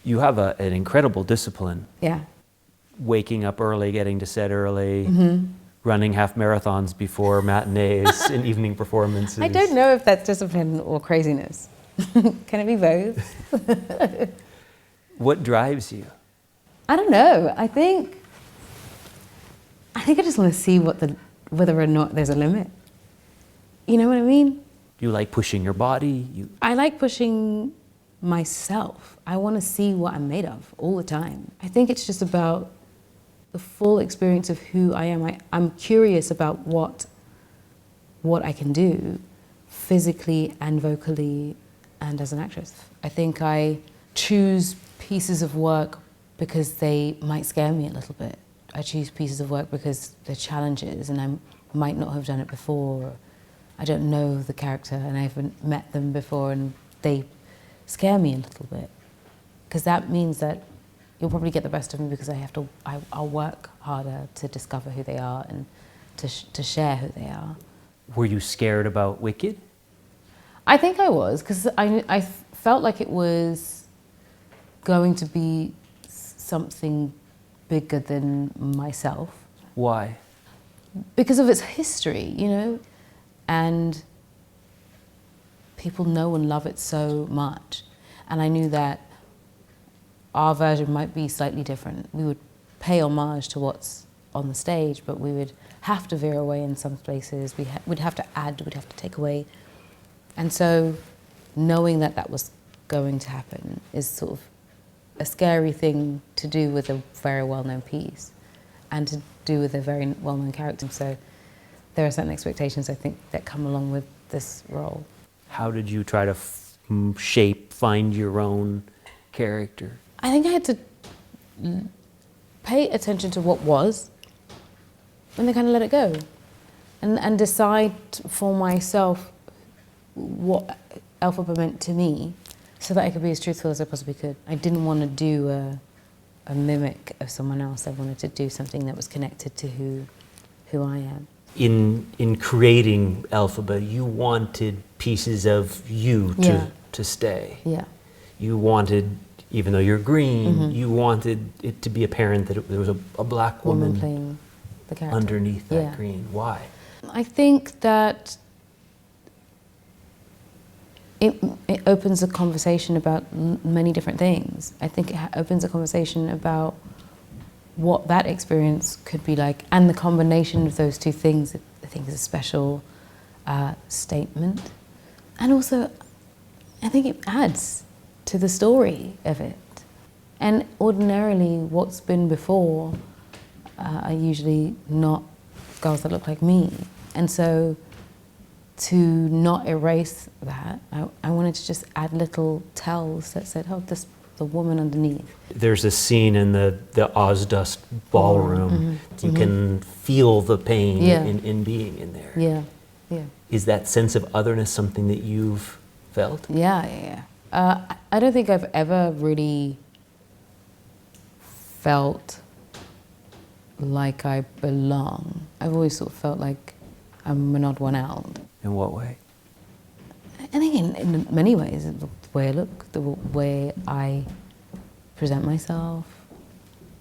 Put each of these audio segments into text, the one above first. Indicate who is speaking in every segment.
Speaker 1: You have an incredible discipline.
Speaker 2: Yeah.
Speaker 1: Waking up early, getting to set early, running half marathons before matinees and evening performances.
Speaker 2: I don't know if that's discipline or craziness. Can it be both?
Speaker 1: What drives you?
Speaker 2: I don't know. I think I just want to see whether or not there's a limit. You know what I mean?
Speaker 1: You like pushing your body?
Speaker 2: I like pushing myself. I want to see what I'm made of all the time. I think it's just about the full experience of who I am. I'm curious about what I can do physically and vocally and as an actress. I think I choose pieces of work because they might scare me a little bit. I choose pieces of work because they're challenges and I might not have done it before. I don't know the character and I haven't met them before and they scare me a little bit. Because that means that you'll probably get the best of me because I'll work harder to discover who they are and to share who they are.
Speaker 1: Were you scared about Wicked?
Speaker 2: I think I was, because I felt like it was going to be something bigger than myself.
Speaker 1: Why?
Speaker 2: Because of its history, you know, and people know and love it so much. And I knew that our version might be slightly different. We would pay homage to what's on the stage, but we would have to veer away in some places. We'd have to add, we'd have to take away. And so knowing that that was going to happen is sort of a scary thing to do with a very well-known piece and to do with a very well-known character. So there are certain expectations, I think, that come along with this role.
Speaker 1: How did you try to find your own character?
Speaker 2: I think I had to pay attention to what was and then kind of let it go and decide for myself what Elphaba meant to me so that I could be as truthful as I possibly could. I didn't want to do a mimic of someone else. I wanted to do something that was connected to who I am.
Speaker 1: In creating Elphaba, you wanted pieces of you to stay.
Speaker 2: Yeah.
Speaker 1: You wanted, even though you're green, you wanted it to be apparent that there was a black woman
Speaker 2: playing the character
Speaker 1: underneath that green. Why?
Speaker 2: I think that it opens a conversation about many different things. I think it opens a conversation about what that experience could be like, and the combination of those two things, I think, is a special statement. And also, I think it adds to the story of it. And ordinarily, what's been before are usually not girls that look like me. And so, to not erase that, I wanted to just add little tells that said, oh, the woman underneath.
Speaker 1: There's a scene in the Ozdust ballroom. You can feel the pain in being in there.
Speaker 2: Yeah, yeah.
Speaker 1: Is that sense of otherness something that you've felt?
Speaker 2: Yeah. I don't think I've ever really felt like I belong. I've always sort of felt like I'm an odd one out.
Speaker 1: In what way?
Speaker 2: I think in many ways, the way I look, the way I present myself,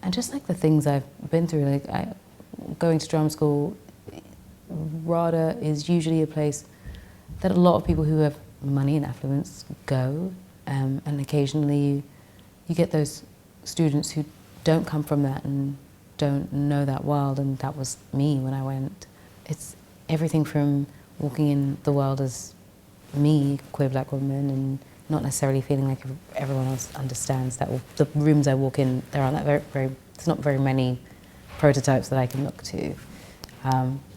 Speaker 2: and just like the things I've been through. Like going to drama school, RADA is usually a place that a lot of people who have money and affluence go, and occasionally you get those students who don't come from that and don't know that world, and that was me when I went. It's everything from walking in the world as me, queer black woman, and not necessarily feeling like everyone else understands that. The rooms I walk in, there aren't that there's not very many prototypes that I can look to.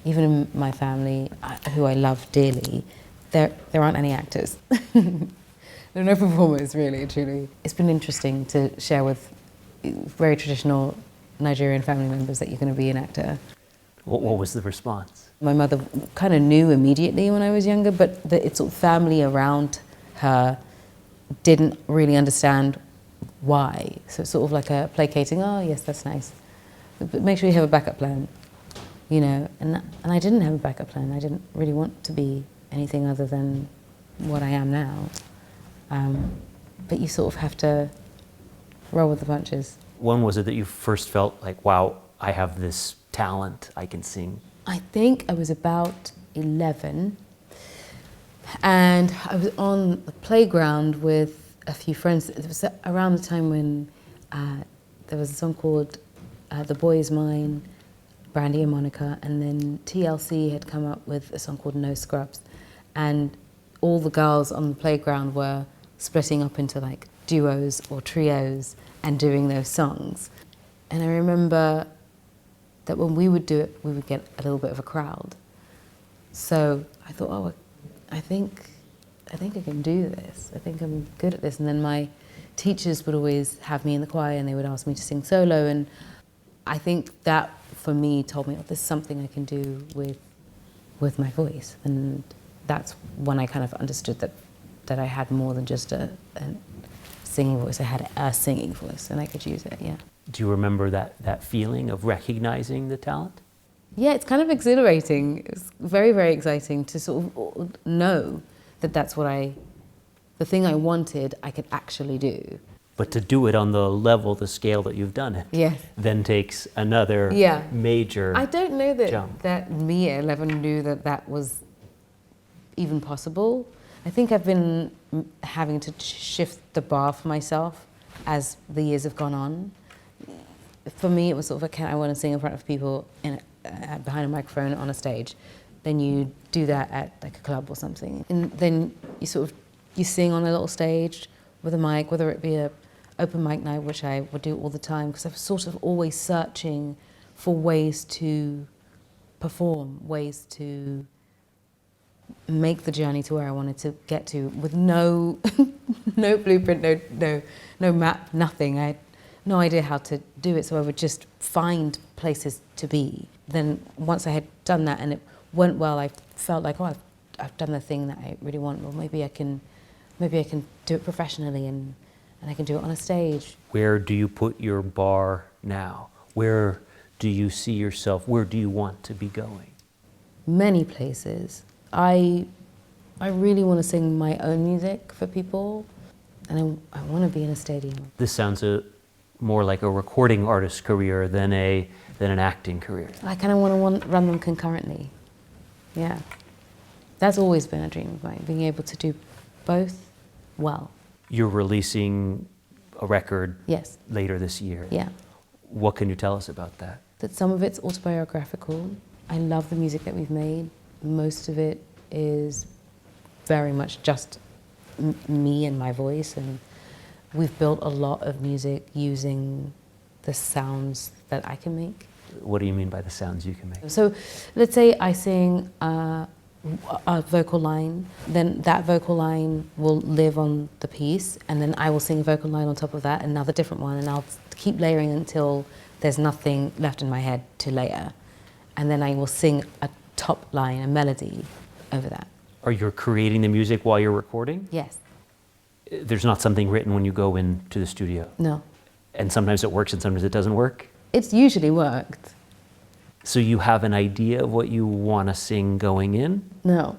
Speaker 2: Even in my family, who I love dearly, there aren't any actors. There are no performers, really, truly. It's been interesting to share with very traditional Nigerian family members that you're going to be an actor.
Speaker 1: What was the response?
Speaker 2: My mother kind of knew immediately when I was younger, but its sort of family around her didn't really understand why. So it's sort of like a placating, oh yes, that's nice, but make sure you have a backup plan, you know. And I didn't have a backup plan. I didn't really want to be anything other than what I am now. But you sort of have to roll with the punches.
Speaker 1: When was it that you first felt like, wow, I have this talent, I can sing?
Speaker 2: I think I was about 11, and I was on the playground with a few friends. It was around the time when there was a song called The Boy Is Mine, Brandy and Monica, and then TLC had come up with a song called No Scrubs, and all the girls on the playground were splitting up into like duos or trios and doing those songs. And I remember that when we would do it, we would get a little bit of a crowd. So I thought, oh, I think I can do this. I think I'm good at this. And then my teachers would always have me in the choir and they would ask me to sing solo. And I think that, for me, told me, oh, there's something I can do with my voice. And that's when I kind of understood that I had more than just a singing voice. I had a singing voice and I could use it, yeah.
Speaker 1: Do you remember that feeling of recognizing the talent?
Speaker 2: Yeah, it's kind of exhilarating. It's very, very exciting to sort of know that that's what the thing I wanted, I could actually do.
Speaker 1: But to do it on the level, the scale that you've done it,
Speaker 2: Yes.
Speaker 1: then takes another major
Speaker 2: I don't know
Speaker 1: jump.
Speaker 2: that me at 11 knew that was even possible. I think I've been having to shift the bar for myself as the years have gone on. For me, it was sort of, okay, I want to sing in front of people behind a microphone on a stage. Then you do that at like a club or something. And then you sing on a little stage with a mic, whether it be a open mic night, which I would do all the time, because I was sort of always searching for ways to perform, ways to make the journey to where I wanted to get to with no blueprint, no map, nothing. I had no idea how to do it, so I would just find places to be. Then once I had done that and it went well, I felt like, oh, I've done the thing that I really want. Well, maybe I can do it professionally and I can do it on a stage.
Speaker 1: Where do you put your bar now? Where do you see yourself? Where do you want to be going?
Speaker 2: Many places. I really want to sing my own music for people, and I want to be in a stadium.
Speaker 1: This sounds more like a recording artist career than an acting career.
Speaker 2: I kind of want to run them concurrently. Yeah. That's always been a dream of mine, being able to do both well.
Speaker 1: You're releasing a record
Speaker 2: Yes.
Speaker 1: later this year.
Speaker 2: Yeah.
Speaker 1: What can you tell us about that?
Speaker 2: That some of it's autobiographical. I love the music that we've made. Most of it is very much just me and my voice, and we've built a lot of music using the sounds that I can make.
Speaker 1: What do you mean by the sounds you can make?
Speaker 2: So let's say I sing a vocal line, then that vocal line will live on the piece, and then I will sing a vocal line on top of that, another different one, and I'll keep layering until there's nothing left in my head to layer. And then I will sing a top line, a melody over that.
Speaker 1: Are you creating the music while you're recording?
Speaker 2: Yes.
Speaker 1: There's not something written when you go into the studio?
Speaker 2: No.
Speaker 1: And sometimes it works and sometimes it doesn't work?
Speaker 2: It's usually worked.
Speaker 1: So you have an idea of what you want to sing going in?
Speaker 2: No.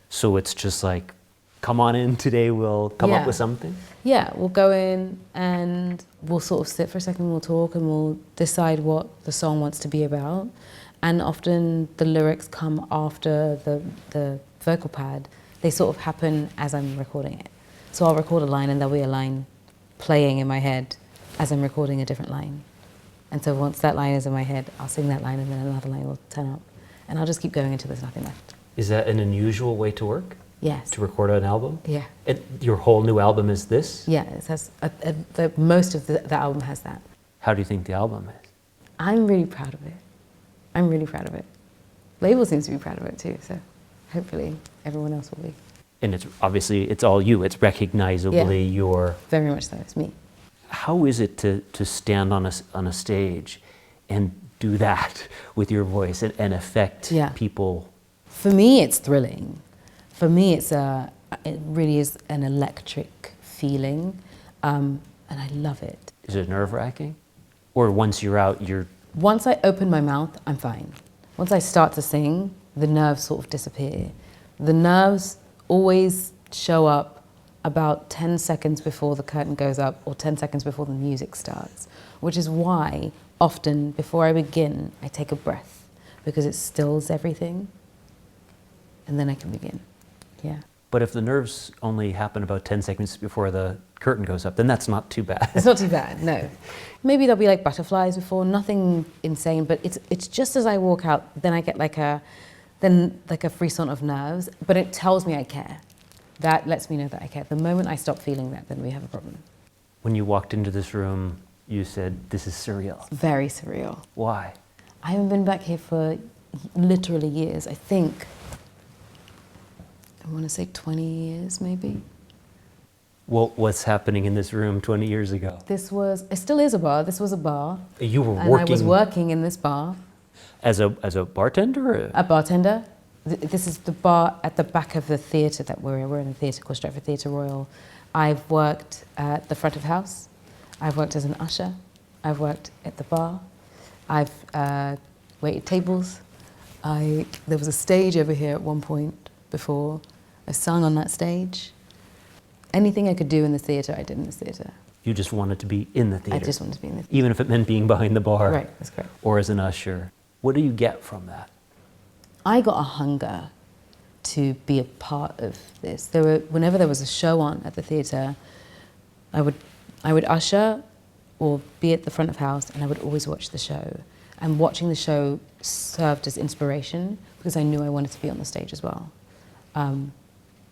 Speaker 1: So it's just like, come on in, today we'll come up with something?
Speaker 2: Yeah, we'll go in and we'll sort of sit for a second, we'll talk and we'll decide what the song wants to be about. And often the lyrics come after the vocal pad. They sort of happen as I'm recording it. So I'll record a line and there'll be a line playing in my head as I'm recording a different line. And so once that line is in my head, I'll sing that line and then another line will turn up. And I'll just keep going until there's nothing left.
Speaker 1: Is that an unusual way to work?
Speaker 2: Yes.
Speaker 1: To record an album?
Speaker 2: Yeah.
Speaker 1: Your whole new album is this?
Speaker 2: Yeah, it has most of the album has that.
Speaker 1: How do you think the album is?
Speaker 2: I'm really proud of it. I'm really proud of it. Label seems to be proud of it too, so hopefully everyone else will be.
Speaker 1: And it's obviously, it's all you. It's recognizably your...
Speaker 2: Very much so, it's me.
Speaker 1: How is it to stand on a stage and do that with your voice and affect people?
Speaker 2: For me, it's thrilling. For me, it really is an electric feeling, and I love it.
Speaker 1: Is it nerve-wracking? Or once you're out,
Speaker 2: Once I open my mouth, I'm fine. Once I start to sing, the nerves sort of disappear. The nerves always show up about 10 seconds before the curtain goes up or 10 seconds before the music starts, which is why often before I begin, I take a breath because it stills everything and then I can begin. Yeah.
Speaker 1: But if the nerves only happen about 10 seconds before the curtain goes up, then that's not too bad.
Speaker 2: It's not too bad, no. Maybe there'll be like butterflies before, nothing insane, but it's just as I walk out, then I get like a frisson of nerves, but it tells me I care. That lets me know that I care. The moment I stop feeling that, then we have a problem.
Speaker 1: When you walked into this room, you said, this is surreal.
Speaker 2: Very surreal.
Speaker 1: Why?
Speaker 2: I haven't been back here for literally years. I think, I want to say 20 years maybe.
Speaker 1: Well, what's happening in this room 20 years ago?
Speaker 2: It still is a bar. This was a bar.
Speaker 1: You were
Speaker 2: and
Speaker 1: working...
Speaker 2: I was working in this bar.
Speaker 1: As a bartender? Or
Speaker 2: A bartender. This is the bar at the back of the theatre that we're in a theatre called Stratford Theatre Royal. I've worked at the front of house. I've worked as an usher. I've worked at the bar. I've waited tables. There was a stage over here at one point before. I sung on that stage. Anything I could do in the theatre, I did in the theatre.
Speaker 1: You just wanted to be in the theatre?
Speaker 2: I just wanted to be in the theatre.
Speaker 1: Even if it meant being behind the bar?
Speaker 2: Right, that's correct.
Speaker 1: Or as an usher. What do you get from that?
Speaker 2: I got a hunger to be a part of this. Whenever there was a show on at the theatre, I would usher or be at the front of house, and I would always watch the show. And watching the show served as inspiration because I knew I wanted to be on the stage as well. And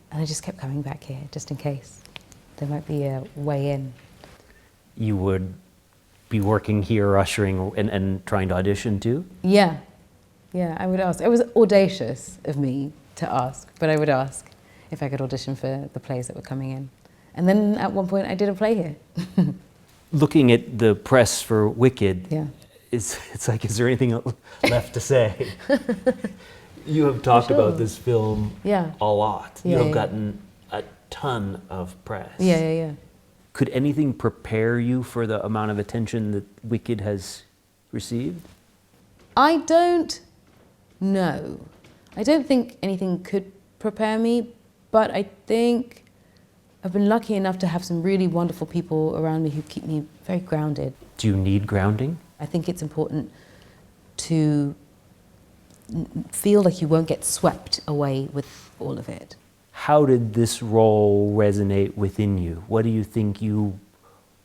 Speaker 2: I just kept coming back here just in case there might be a way in.
Speaker 1: You would be working here, ushering, and trying to audition too?
Speaker 2: Yeah. Yeah, I would ask. It was audacious of me to ask, but I would ask if I could audition for the plays that were coming in. And then at one point I did a play here.
Speaker 1: Looking at the press for Wicked,
Speaker 2: Yeah.
Speaker 1: it's like, is there anything left to say? You have talked about this film
Speaker 2: Yeah.
Speaker 1: a lot.
Speaker 2: Yeah,
Speaker 1: You have
Speaker 2: yeah.
Speaker 1: gotten a ton of press.
Speaker 2: Yeah.
Speaker 1: Could anything prepare you for the amount of attention that Wicked has received?
Speaker 2: I don't know. I don't think anything could prepare me, but I think I've been lucky enough to have some really wonderful people around me who keep me very grounded.
Speaker 1: Do you need grounding?
Speaker 2: I think it's important to feel like you won't get swept away with all of it.
Speaker 1: How did this role resonate within you? What do you think you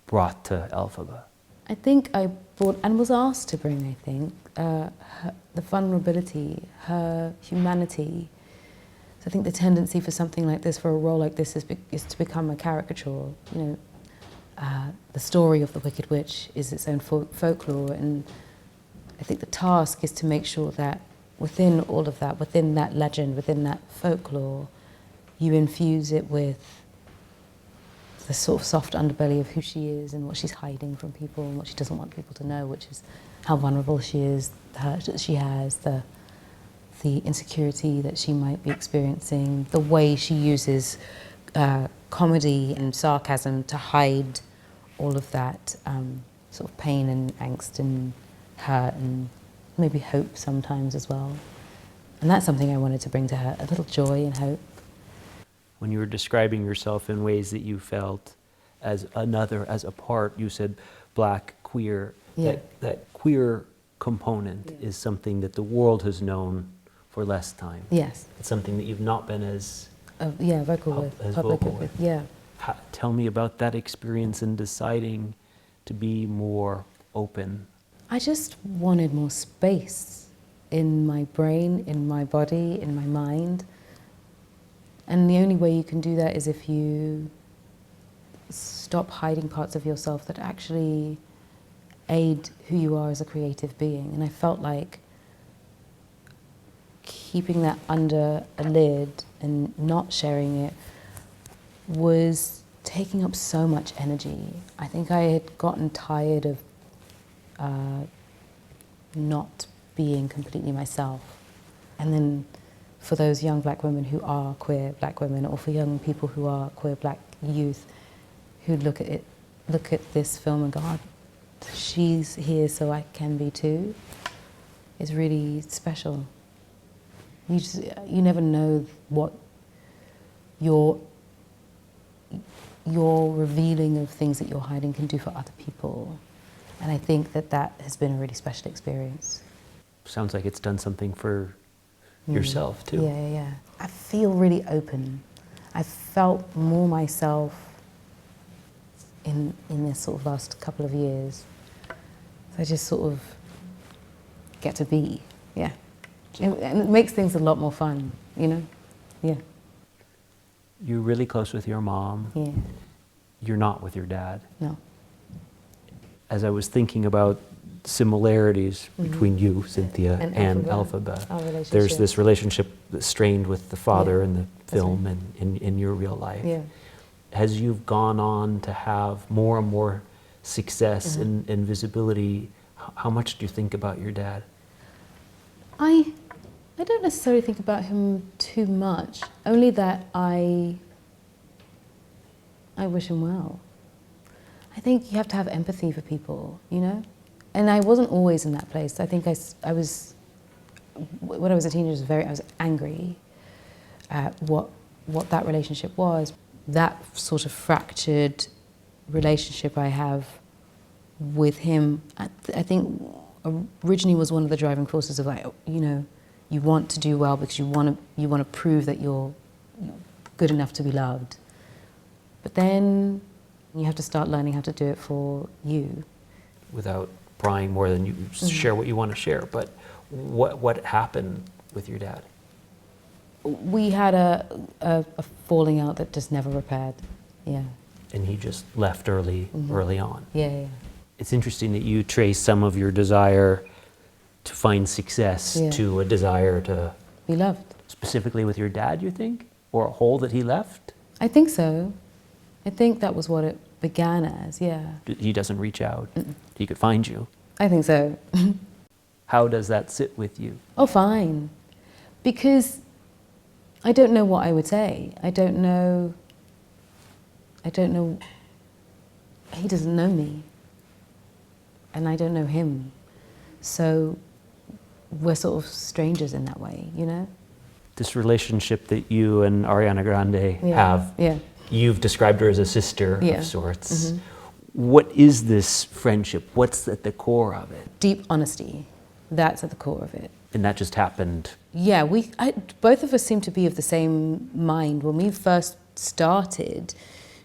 Speaker 1: brought to Elphaba?
Speaker 2: I think I brought, and was asked to bring, I think, the vulnerability, her humanity. So I think the tendency for something like this, for a role like this, is to become a caricature. You know, the story of the Wicked Witch is its own folklore, and I think the task is to make sure that within all of that, within that legend, within that folklore, you infuse it with the sort of soft underbelly of who she is and what she's hiding from people and what she doesn't want people to know, which is how vulnerable she is, the hurt that she has, the insecurity that she might be experiencing, the way she uses comedy and sarcasm to hide all of that sort of pain and angst and hurt and maybe hope sometimes as well. And that's something I wanted to bring to her, a little joy and hope.
Speaker 1: When you were describing yourself in ways that you felt as another, as a part, you said black, queer.
Speaker 2: Yeah.
Speaker 1: That queer component is something that the world has known for less time.
Speaker 2: Yes.
Speaker 1: It's something that you've not been as
Speaker 2: vocal with, public with. Yeah.
Speaker 1: Tell me about that experience in deciding to be more open.
Speaker 2: I just wanted more space in my brain, in my body, in my mind. And the only way you can do that is if you stop hiding parts of yourself that actually aid who you are as a creative being. And I felt like keeping that under a lid and not sharing it was taking up so much energy. I think I had gotten tired of not being completely myself. And then for those young black women who are queer black women, or for young people who are queer black youth who look at this film and go, oh, she's here so I can be too, is really special. You never know what your revealing of things that you're hiding can do for other people. And I think that that has been a really special experience.
Speaker 1: Sounds like it's done something for yourself too.
Speaker 2: Yeah. I feel really open. I felt more myself in this sort of last couple of years. So I just sort of get to be, yeah. And it makes things a lot more fun, you know? Yeah.
Speaker 1: You're really close with your mom.
Speaker 2: Yeah.
Speaker 1: You're not with your dad.
Speaker 2: No.
Speaker 1: As I was thinking about similarities between you, Cynthia, and Elphaba,
Speaker 2: Our relationship.
Speaker 1: there's this relationship that's strained with the father in the film
Speaker 2: right.
Speaker 1: and in your real life.
Speaker 2: Yeah.
Speaker 1: As you've gone on to have more and more success and visibility, how much do you think about your dad?
Speaker 2: I don't necessarily think about him too much, only that I wish him well. I think you have to have empathy for people, you know? And I wasn't always in that place. I think I was, when I was a teenager, I was angry at what that relationship was. That sort of fractured relationship I have with him, I think originally was one of the driving forces of, like, you know, you want to do well because you want to prove that you're good enough to be loved. But then you have to start learning how to do it for you.
Speaker 1: Without prying more than you share what you want to share, but what happened with your dad?
Speaker 2: We had a falling out that just never repaired, yeah.
Speaker 1: And he just left early on.
Speaker 2: Yeah.
Speaker 1: It's interesting that you trace some of your desire to find success to a desire to
Speaker 2: Be loved.
Speaker 1: specifically with your dad, you think? Or a hole that he left?
Speaker 2: I think so. I think that was what it began as, yeah.
Speaker 1: He doesn't reach out. He could find you.
Speaker 2: I think so.
Speaker 1: How does that sit with you?
Speaker 2: Oh, fine. Because I don't know what I would say. I don't know. He doesn't know me. And I don't know him. So we're sort of strangers in that way, you know?
Speaker 1: This relationship that you and Ariana Grande have, you've described her as a sister of sorts. What is this friendship? What's at the core of it?
Speaker 2: Deep honesty. That's at the core of it.
Speaker 1: And that just happened?
Speaker 2: Yeah, both of us seem to be of the same mind. When we first started,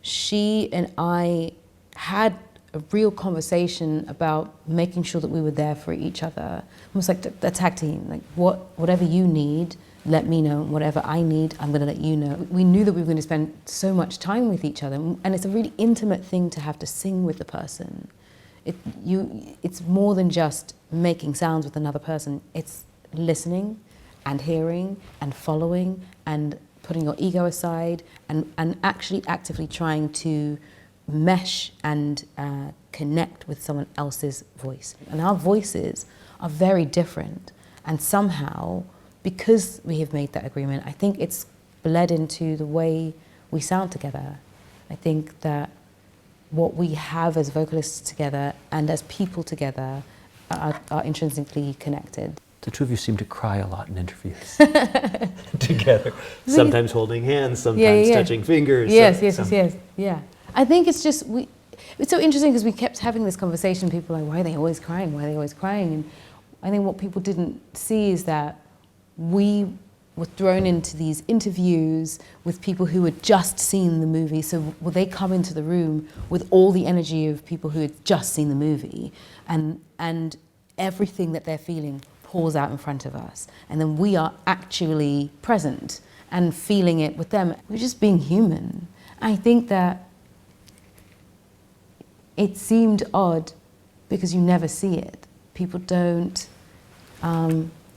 Speaker 2: she and I had a real conversation about making sure that we were there for each other. Almost like a tag team. Like, whatever you need, let me know. Whatever I need, I'm going to let you know. We knew that we were going to spend so much time with each other, and it's a really intimate thing to have to sing with the person. It's more than just making sounds with another person. It's listening and hearing and following and putting your ego aside and actually actively trying to mesh and connect with someone else's voice. And our voices are very different. And somehow, because we have made that agreement, I think it's bled into the way we sound together. I think that what we have as vocalists together and as people together are intrinsically connected.
Speaker 1: The two of you seem to cry a lot in interviews together. Sometimes holding hands, sometimes touching fingers.
Speaker 2: Yes. Yeah. I think it's just, it's so interesting because we kept having this conversation. People are like, why are they always crying? Why are they always crying? And I think what people didn't see is that we were thrown into these interviews with people who had just seen the movie. So they come into the room with all the energy of people who had just seen the movie, and everything that they're feeling pours out in front of us. And then we are actually present and feeling it with them. We're just being human. I think that it seemed odd because you never see it. People don't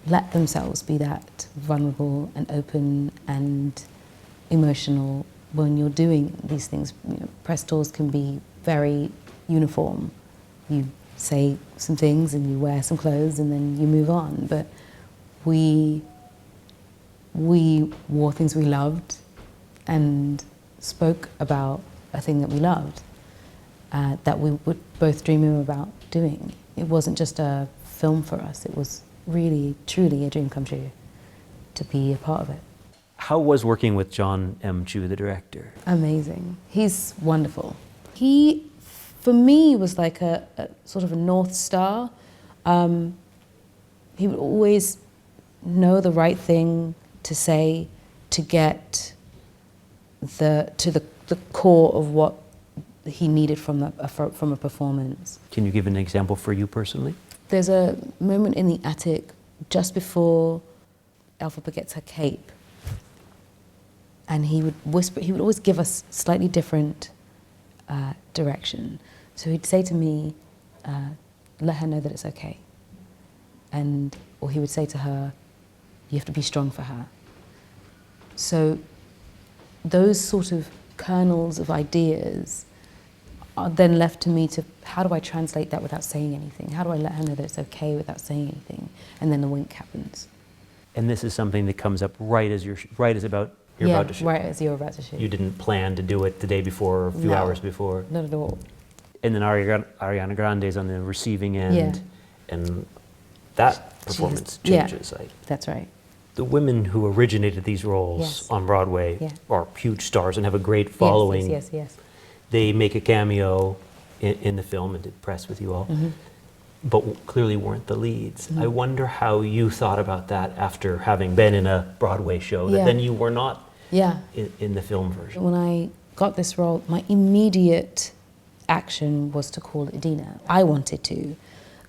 Speaker 2: let themselves be that vulnerable and open and emotional when you're doing these things. You know, press tours can be very uniform. You say some things and you wear some clothes and then you move on. But we wore things we loved and spoke about a thing that we loved, that we were both dreaming about doing. It wasn't just a film for us, it was really, truly a dream come true to be a part of it.
Speaker 1: How was working with John M. Chu, the director?
Speaker 2: Amazing. He's wonderful. He, for me, was like a sort of a North Star. He would always know the right thing to say to get to the core of what he needed from a performance.
Speaker 1: Can you give an example for you personally?
Speaker 2: There's a moment in the attic just before Elphaba gets her cape, and he would whisper. He would always give us slightly different direction. So he'd say to me, "Let her know that it's okay," or he would say to her, "You have to be strong for her." So those sort of kernels of ideas are then left to me to, how do I translate that without saying anything? How do I let her know that it's okay without saying anything? And then the wink happens.
Speaker 1: And this is something that comes up right as you're about to shoot.
Speaker 2: Right as you're about to shoot.
Speaker 1: You didn't plan to do it the day before or a few hours before.
Speaker 2: Not at all.
Speaker 1: And then Ariana Grande's on the receiving end, and that performance changes.
Speaker 2: That's right.
Speaker 1: The women who originated these roles on Broadway are huge stars and have a great following.
Speaker 2: Yes.
Speaker 1: They make a cameo in the film and did press with you all, but clearly weren't the leads. I wonder how you thought about that after having been in a Broadway show, that then you were not in the film version.
Speaker 2: When I got this role, my immediate action was to call Idina. I wanted to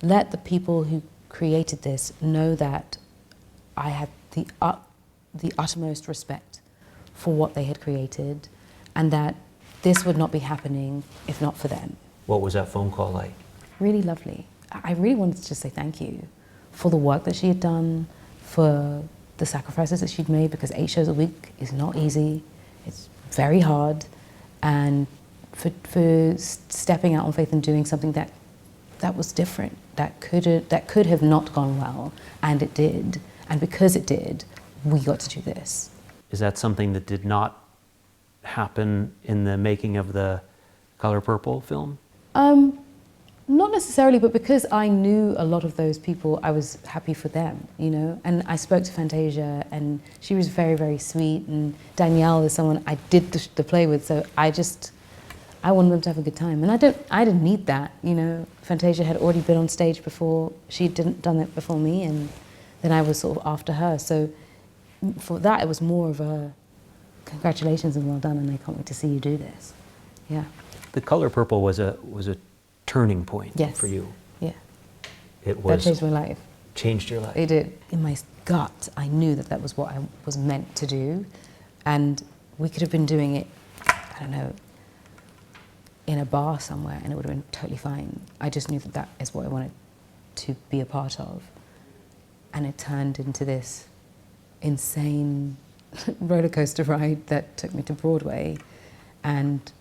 Speaker 2: let the people who created this know that I had the uttermost respect for what they had created, and that this would not be happening if not for them.
Speaker 1: What was that phone call like?
Speaker 2: Really lovely. I really wanted to just say thank you for the work that she had done, for the sacrifices that she'd made, because 8 shows a week is not easy. It's very hard, and for stepping out on faith and doing something that was different, that could have not gone well, and it did. And because it did, we got to do this.
Speaker 1: Is that something that did not happen in the making of the Color Purple film?
Speaker 2: Not necessarily, but because I knew a lot of those people, I was happy for them, you know? And I spoke to Fantasia, and she was very, very sweet, and Danielle is someone I did the play with, so I wanted them to have a good time. And I didn't need that, you know? Fantasia had already been on stage before, she'd done it before me, and then I was sort of after her. So for that, it was more of a congratulations and well done, and I can't wait to see you do this. Yeah.
Speaker 1: The Color Purple was a turning point for you.
Speaker 2: Yeah.
Speaker 1: It was.
Speaker 2: That changed my life.
Speaker 1: Changed your life.
Speaker 2: It did. In my gut, I knew that was what I was meant to do, and we could have been doing it, I don't know, in a bar somewhere, and it would have been totally fine. I just knew that is what I wanted to be a part of. And it turned into this insane roller coaster ride that took me to Broadway and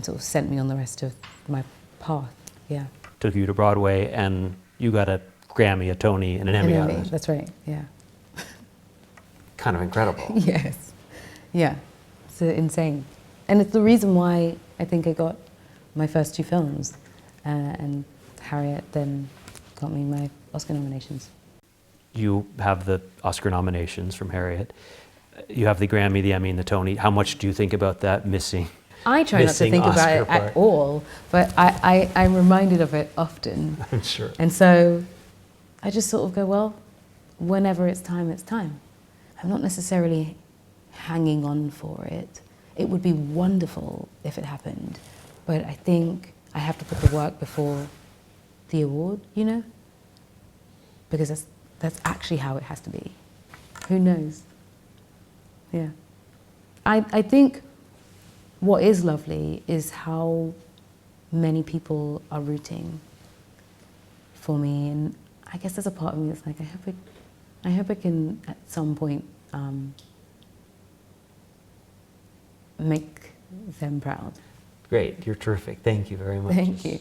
Speaker 2: sort of sent me on the rest of my path, yeah.
Speaker 1: Took you to Broadway, and you got a Grammy, a Tony, and an Emmy out of it.
Speaker 2: That's right, yeah.
Speaker 1: Kind of incredible.
Speaker 2: Yes, yeah, it's insane. And it's the reason why I think I got my first 2 films, and Harriet then got me my Oscar nominations.
Speaker 1: You have the Oscar nominations from Harriet. You have the Grammy, the Emmy, and the Tony. How much do you think about that missing?
Speaker 2: I try not to think about it at all, but I'm reminded of it often.
Speaker 1: I'm sure.
Speaker 2: And so I just sort of go, well, whenever it's time, it's time. I'm not necessarily hanging on for it. It would be wonderful if it happened, but I think I have to put the work before the award, you know? Because that's actually how it has to be. Who knows? Yeah. I think what is lovely is how many people are rooting for me, and I guess there's a part of me that's like, I hope I can at some point make them proud.
Speaker 1: Great, you're terrific. Thank you very much.
Speaker 2: Thank you.